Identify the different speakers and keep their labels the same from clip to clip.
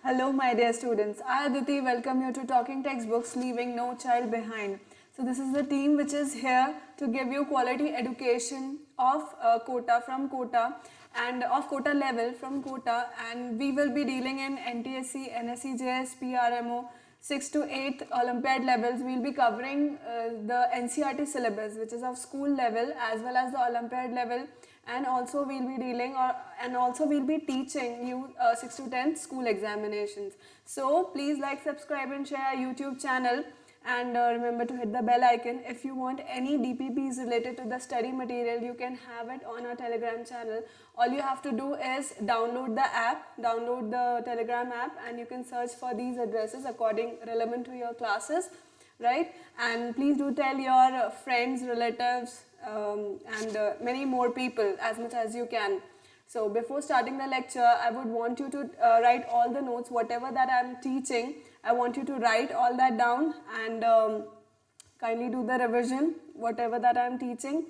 Speaker 1: Hello, my dear students. I, Aditi, welcome you to Talking Textbooks, Leaving No Child Behind. So, this is the team which is here to give you quality education of quota from quota and of quota level from quota, and we will be dealing in NTSC, NSC, JS, PRMO, 6 to 8 Olympiad levels. We will be covering the NCERT syllabus, which is of school level as well as the Olympiad level, and also we'll be dealing and also we'll be teaching you 6 to 10 school examinations. So please like, subscribe and share our YouTube channel, and remember to hit the bell icon. If you want any DPPs related to the study material, you can have it on our Telegram channel. All you have to do is download the Telegram app, and you can search for these addresses according relevant to your classes, right? And please do tell your friends, relatives, and many more people as much as you can. So before starting the lecture, I would want you to write all the notes, whatever that I am teaching. I want you to write all that down, and kindly do the revision, whatever that I am teaching,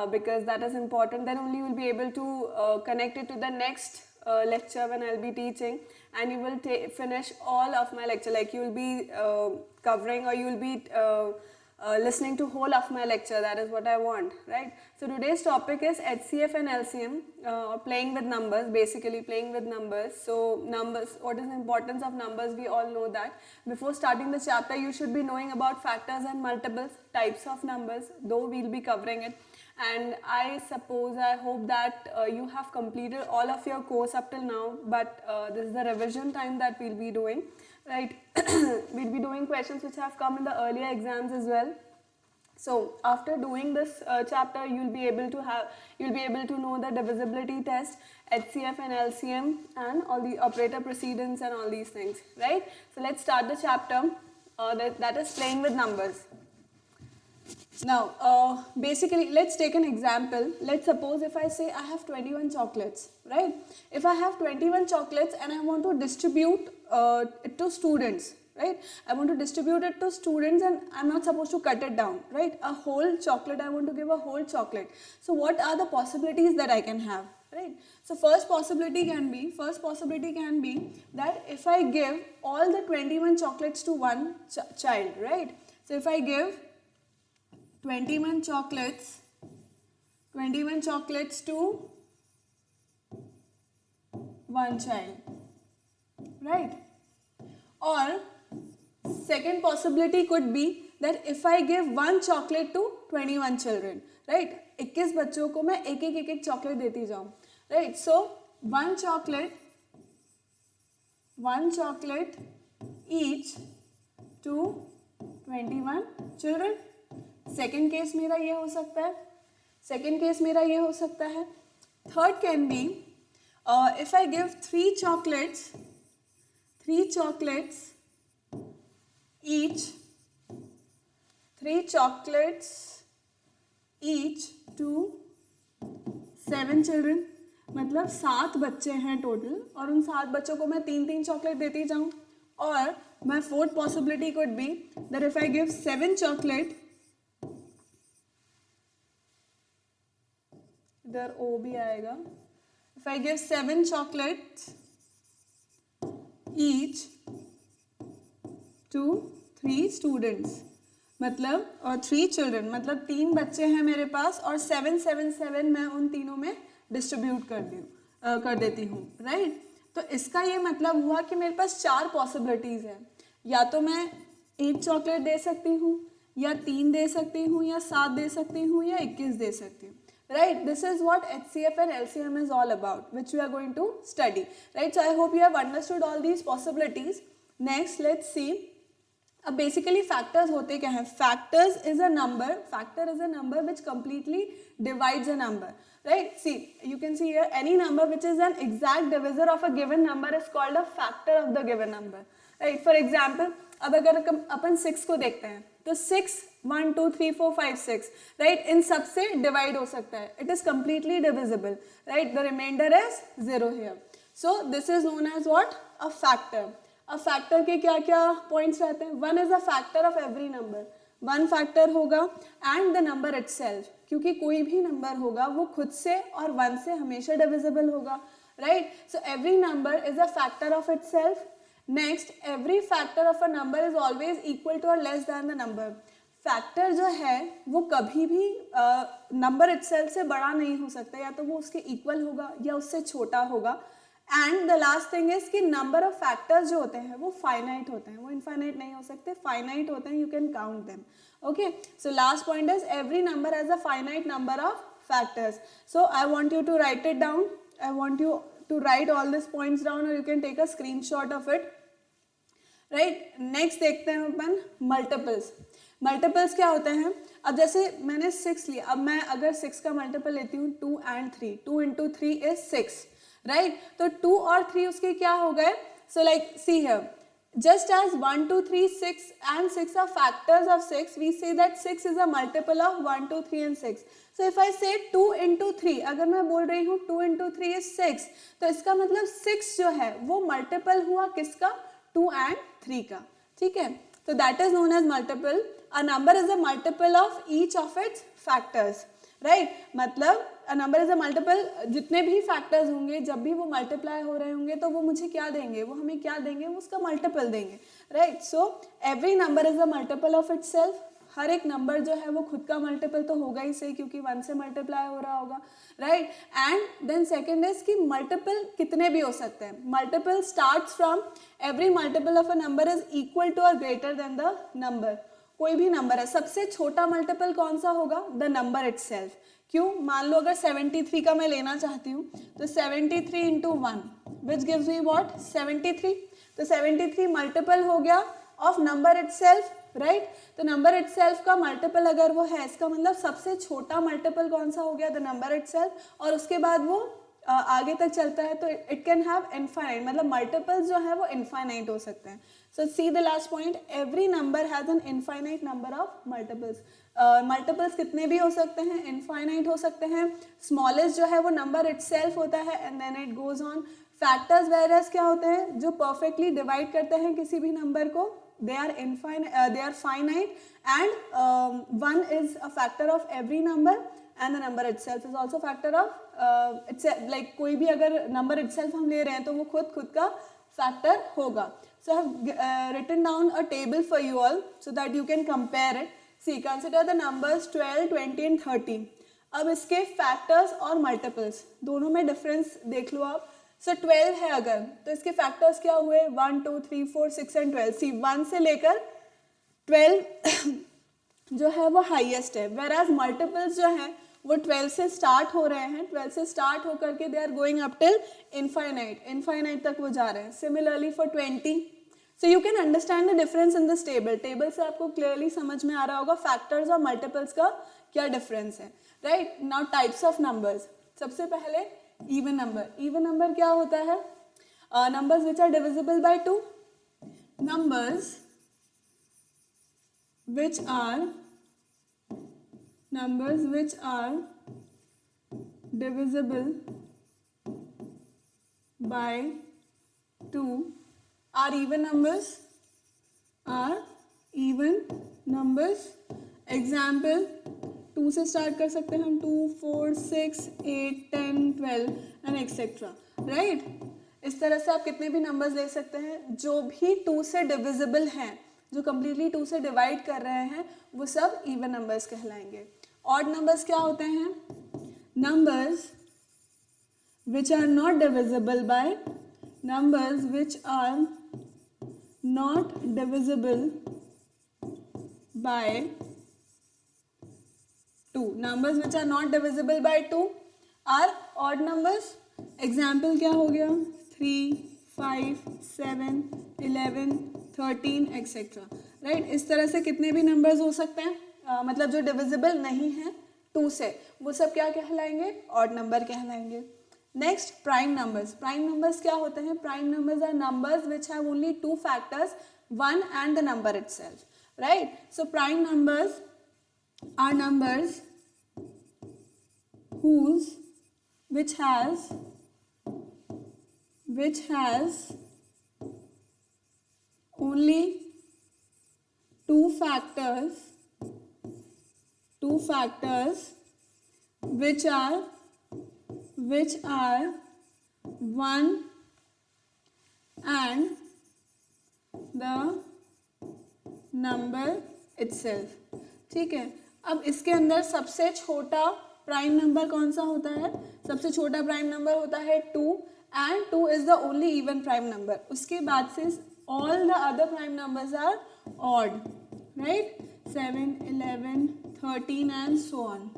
Speaker 1: because that is important. Then only you will be able to connect it to the next lecture when I'll be teaching, and you will finish all of my lecture. Like you will be covering, or you will be listening to whole of my lecture. That is what I want, right? So today's topic is HCF and LCM, or playing with numbers, basically playing with numbers. So numbers, what is the importance of numbers? We all know that. Before starting the chapter, you should be knowing about factors and multiples, types of numbers, though we'll be covering it. And I hope that you have completed all of your course up till now, but this is the revision time that we'll be doing, right? We'll be doing questions which have come in the earlier exams as well. So after doing this chapter, you'll be able to know the divisibility test, HCF and LCM, and all the operator precedence and all these things, right? So let's start the chapter that is playing with numbers. Now, basically, let's take an example. Let's suppose if I say I have 21 chocolates, right? If I have 21 chocolates and I want to distribute it to students, right? I want to distribute it to students, and I'm not supposed to cut it down, right? A whole chocolate, I want to give a whole chocolate. So what are the possibilities that I can have, right? So first possibility can be that if I give all the 21 chocolates to one child, right? So if I give 21 chocolates to one child, right? Or second possibility could be that if I give one chocolate to 21 children, right? 21 बच्चों को मैं एक chocolate देती जाऊँ, right? So one chocolate each to 21 children. Second case मेरा ये हो सकता है. Third can be if I give three chocolates each to 7 children. मतलब 7 बच्चे हैं टोटल, और उन 7 बच्चों को मैं 3 चॉकलेट देती जाऊँ. और my fourth possibility could be that if I give 7 chocolate, इधर ओ भी आएगा. If I give 7 chocolates each to 3 students, मतलब और 3 चिल्ड्रन, मतलब 3 बच्चे हैं मेरे पास, और 7 मैं उन तीनों में डिस्ट्रीब्यूट कर देती हूँ, राइट? तो इसका ये मतलब हुआ कि मेरे पास 4 पॉसिबिलिटीज़ हैं. या तो मैं 1 चॉकलेट दे सकती हूँ, या 3 दे सकती हूँ, या 7 दे सकती हूँ, या 21 दे सकती हूँ. Right, this is what HCF and LCM is all about, which we are going to study, right? So I hope you have understood all these possibilities. Next, let's see. अब basically factors होते क्या हैं? Factor is a number which completely divides a number, right? See, you can see here any number which is an exact divisor of a given number is called a factor of the given number, right? For example, अब अगर अपन 6 को देखते हैं तो 6 1 2 3 4 5 6, right? इन सब से divide हो सकता है. It is completely divisible, right? The remainder is 0 here. So this is known as what? A factor. A factor के क्या क्या पॉइंट्स रहते हैं? 1 is a factor of every number. 1 factor होगा एंड द नंबर इटसेल्फ, क्योंकि कोई भी number होगा वो खुद से और 1 से हमेशा डिविजिबल होगा, right? So every number is a factor of itself. Next, every factor of a number is always equal to और less than the number. Factor जो है वो कभी भी नंबर इटसेल्फ से बड़ा नहीं हो सकता, या तो वो उसके इक्वल होगा या उससे छोटा होगा. And the last thing is कि नंबर ऑफ फैक्टर्स जो होते हैं वो फाइनाइट होते हैं, वो इनफाइनाइट नहीं हो सकते, फाइनाइट होते हैं, you can count them. Okay, so last point is every number has a finite number of factors. So I want you to write it down. I want you to write all these points down, or you can take a screenshot of it. Right, next देखते हैं अपन multiples. Multiples क्या होते हैं? अब जैसे मैंने 6 लिया, अब मैं अगर 6 का मल्टीपल लेती हूँ 2 and 3, 2 into 3 is 6, राइट. तो 2 और 3 उसके क्या हो गए? So like see here, just as 1 2 3 6 and 6 are factors of 6, we say that 6 is a multiple of 1 2 3 and 6. So if I say 2 into 3, अगर मैं बोल रही हूँ 2 into 3 is 6, तो इसका मतलब 6 जो है वो मल्टीपल हुआ किसका? 2 and 3 का. ठीक है, तो that is known as multiple. A number is a multiple of each of its factors, right. मतलब a number is a multiple, जितने भी फैक्टर्स होंगे जब भी वो मल्टीप्लाई हो रहे होंगे तो वो मुझे क्या देंगे? वो हमें क्या देंगे? वो उसका मल्टीपल देंगे, right. So every number is a multiple of itself. हर एक नंबर जो है वो खुद का मल्टीपल तो होगा ही सही, क्योंकि 1 से मल्टीप्लाई हो रहा होगा, right. And then second is कि मल्टीपल कितने भी हो सकते हैं. Multiple starts from every multiple of a number is equal to और ग्रेटर देन द नंबर. कोई भी नंबर है, सबसे छोटा मल्टीपल कौन सा होगा? The number itself. क्यों? मान लो अगर 73 का मैं लेना चाहती हूँ, तो 73 into 1 which gives me what? 73. तो 73 मल्टीपल हो गया ऑफ नंबर इटसेल्फ, राइट. तो नंबर इटसेल्फ का मल्टीपल अगर वो है, इसका मतलब सबसे छोटा मल्टीपल कौन सा हो गया? The number itself. और उसके बाद वो आगे तक चलता है तो इट कैन हैव इनफाइनाइट, मतलब मल्टीपल्स जो है वो इनफाइनाइट हो सकते हैं. So see the last point, every number has an infinite number of multiples. Multiples कितने भी हो सकते हैं, इनफाइनाइट हो सकते हैं. स्मॉलेस्ट जो है वो नंबर इटसेल्फ होता है and then it goes on. Factors versus क्या होते हैं? जो परफेक्टली डिवाइड करते हैं किसी भी नंबर को, they are finite, and 1 is a factor of every number and the number itself is also factor of itself. like कोई भी अगर number itself हम ले रहे हैं तो वो खुद का factor होगा. So I have written down a table for you all so that you can compare it. See, consider the numbers 12, 20 and 30. अब इसके factors और multiples दोनों में difference देख लो आप. सो 12 है अगर, तो इसके फैक्टर्स क्या हुए? 1 2 3 4 6 एंड 12. सी 1 से लेकर 12 जो है वो हाईएस्ट है, वेर एज मल्टीपल्स जो है वो 12 से स्टार्ट हो रहे हैं. 12 से स्टार्ट होकर के they are going up till infinite तक वो जा रहे हैं. Similarly for 20. So you can understand the difference in this table से आपको क्लियरली समझ में आ रहा होगा फैक्टर्स और मल्टीपल्स का क्या डिफरेंस है, right. Now types of numbers. सबसे पहले even number क्या होता है? numbers which are divisible by 2. numbers which are divisible by 2 are even numbers. Example, 2 से स्टार्ट कर सकते हैं हम, 2 4 6 8 10 12 एंड एक्सेट्रा, राइट. इस तरह से आप कितने भी नंबर्स ले सकते हैं जो भी 2 से डिविजिबल हैं, जो कम्प्लीटली 2 से डिवाइड कर रहे हैं, वो सब इवन नंबर्स कहलाएंगे. ऑड नंबर्स क्या होते हैं? Numbers which are not divisible by 2. Numbers which are not divisible by 2 are odd numbers. Example क्या हो गया? 3 5 7 11 13 etc. राइट. इस तरह से कितने भी नंबर्स हो सकते हैं, मतलब जो डिविजिबल नहीं है 2 से, वो सब क्या कहलाएंगे? ऑड नंबर कहलाएंगे. Next, prime numbers. Prime numbers क्या होते हैं? Prime numbers are numbers which have only 2 factors, 1 and the number itself, right. So prime numbers are numbers which has only 2 factors which are 1 and the number itself. ठीक है, अब इसके अंदर सबसे छोटा प्राइम नंबर कौन सा होता है? सबसे छोटा प्राइम नंबर होता है 2 and 2 is the only even prime number. उसके बाद से all the other prime numbers are odd, right? 7, 11, 13 and so on,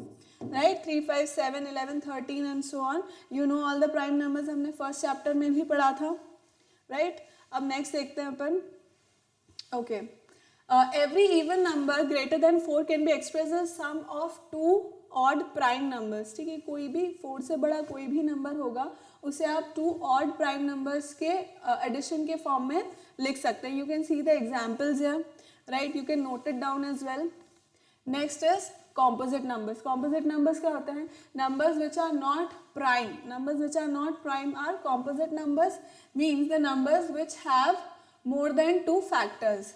Speaker 1: right? 3, 5, 7, 11, 13 and so on. You know all the prime numbers, हमने फर्स्ट चैप्टर में भी पढ़ा था, राइट? अब नेक्स्ट देखते हैं अपन। Okay, every even number greater than 4 can be expressed as sum of two odd prime numbers। ठीक है, कोई भी 4 से बड़ा कोई भी नंबर होगा उसे आप 2 odd prime numbers के एडिशन के फॉर्म में लिख सकते हैं। You can see the examples here, right? You can note it down as well. Next is composite numbers। composite numbers क्या होते हैं? numbers which are not prime, numbers which are not prime are composite numbers, means the numbers which have more than 2 factors।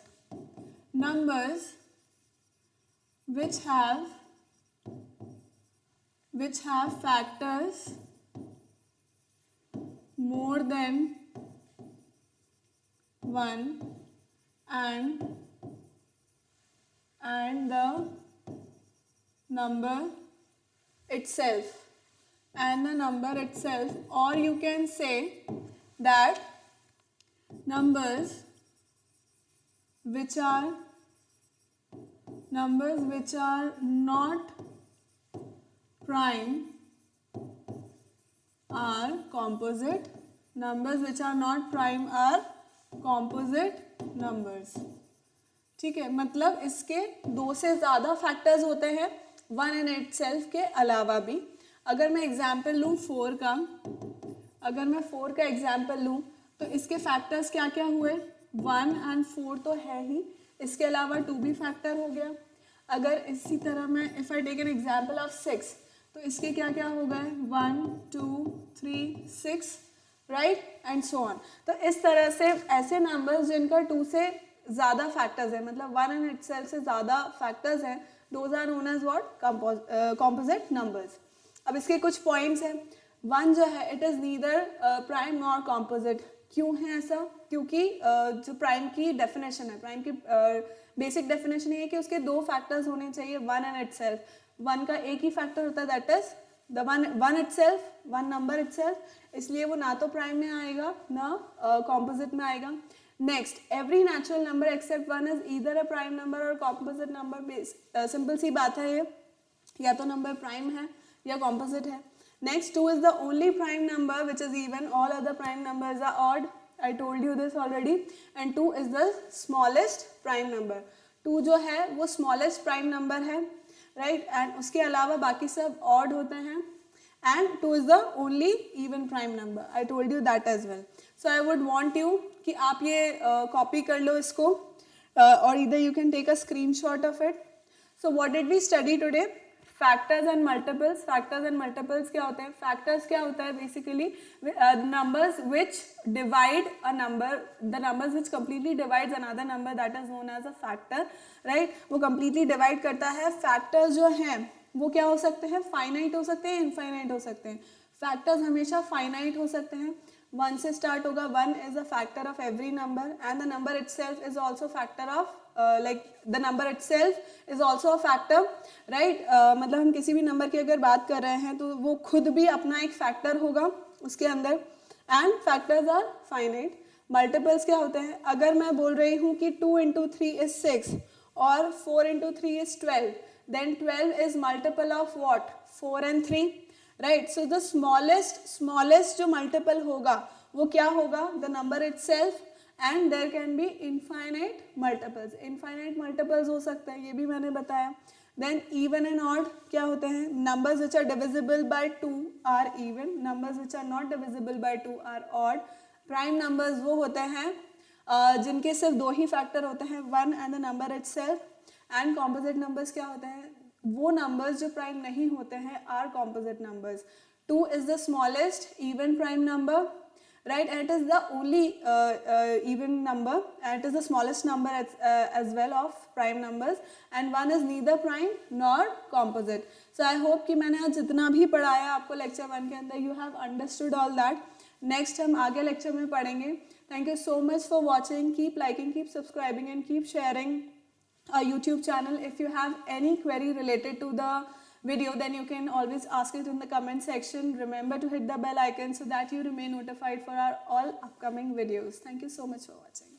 Speaker 1: numbers which have factors more than 1 and the number itself, or you can say that numbers which are not prime are composite। numbers which are not prime are composite numbers। ठीक है, मतलब इसके 2 से ज़्यादा factors होते हैं 1 in itself के अलावा भी। अगर मैं एग्जाम्पल लूँ 4 का, अगर मैं 4 का एग्जाम्पल लूँ तो इसके फैक्टर्स क्या क्या हुए? 1 एंड 4 तो है ही, इसके अलावा 2 भी फैक्टर हो गया। अगर इसी तरह मैं if I take an example of 6 तो इसके क्या क्या हो गए? 1, 2, 3, 6, राइट? And so on. तो इस तरह से ऐसे नंबर्स जिनका 2 से ज़्यादा फैक्टर्स है, मतलब 1 इन इटसेल्फ से ज़्यादा फैक्टर्स हैं, those are known as what? Composite numbers. अब इसके कुछ पॉइंट्स हैं। 1 जो है it is neither prime nor composite. क्यों है ऐसा? क्योंकि जो प्राइम की डेफिनेशन है, प्राइम की बेसिक डेफिनेशन ये है कि उसके 2 फैक्टर्स होने चाहिए 1 इन इटसेल्फ। 1 का एक ही फैक्टर होता है, that is the one itself, 1 number itself, इसलिए वो ना तो प्राइम में आएगा ना कॉम्पोजिट में आएगा। Next, every natural number except 1 is either a prime number और कॉम्पोजिट नंबर। सिंपल सी बात है ये, या तो नंबर प्राइम है या कॉम्पोजिट है। Next, 2 is the only prime number which is even, all other prime numbers are odd, I told you this already, and 2 is the smallest prime number। 2 जो है वो smallest prime number है, right? and उसके अलावा बाकी सब odd होते हैं, and 2 is the only even prime number, I told you that as well। so I would want you कि आप ये copy कर लो इसको, or either you can take a screenshot of it। so what did we study today? Factors and multiples. Factors and multiples क्या होते हैं? Factors क्या होता है? Basically numbers which divide a number, the numbers which completely divides another number, that is known as a factor, right? वो completely divide करता है। Factors जो हैं वो क्या हो सकते हैं? फाइनाइट हो सकते हैं, इनफाइनाइट हो सकते हैं। फैक्टर्स हमेशा फाइनाइट हो सकते हैं, 1 से स्टार्ट होगा। 1 is a factor of every number and the number itself is also factor of like the number itself is also a factor, right? मतलब हम किसी भी नंबर की अगर बात कर रहे हैं तो वो खुद भी अपना एक फैक्टर होगा उसके अंदर, and factors are finite. Multiples क्या होते हैं? अगर मैं बोल रही हूँ कि 2 into 3 is 6 और 4 into 3 is 12, then 12 is multiple of what? 4 and 3, right? so the smallest जो multiple होगा वो क्या होगा? the number itself, and there can be infinite multiples हो सकते हैं, ये भी मैंने बताया। then even and odd क्या होते हैं? numbers which are divisible by 2 are even, numbers which are not divisible by 2 are odd। prime numbers वो होते हैं जिनके सिर्फ 2 ही फैक्टर होते हैं, 1 and the number itself। and composite numbers क्या होते हैं? वो numbers जो प्राइम नहीं होते हैं are composite numbers। 2 is the smallest even prime number, right? and it is the only even number, and it is the smallest number as well of prime numbers, and 1 is neither prime nor composite। so I hope कि मैंने आज जितना भी पढ़ाया आपको lecture 1 के अंदर you have understood all that, next हम आगे लेक्चर में पढ़ेंगे. Thank you so much for watching. Keep liking, keep subscribing and keep sharing our YouTube channel. If you have any query related to the video, then you can always ask it in the comment section. Remember to hit the bell icon so that you remain notified for our all upcoming videos. Thank you so much for watching.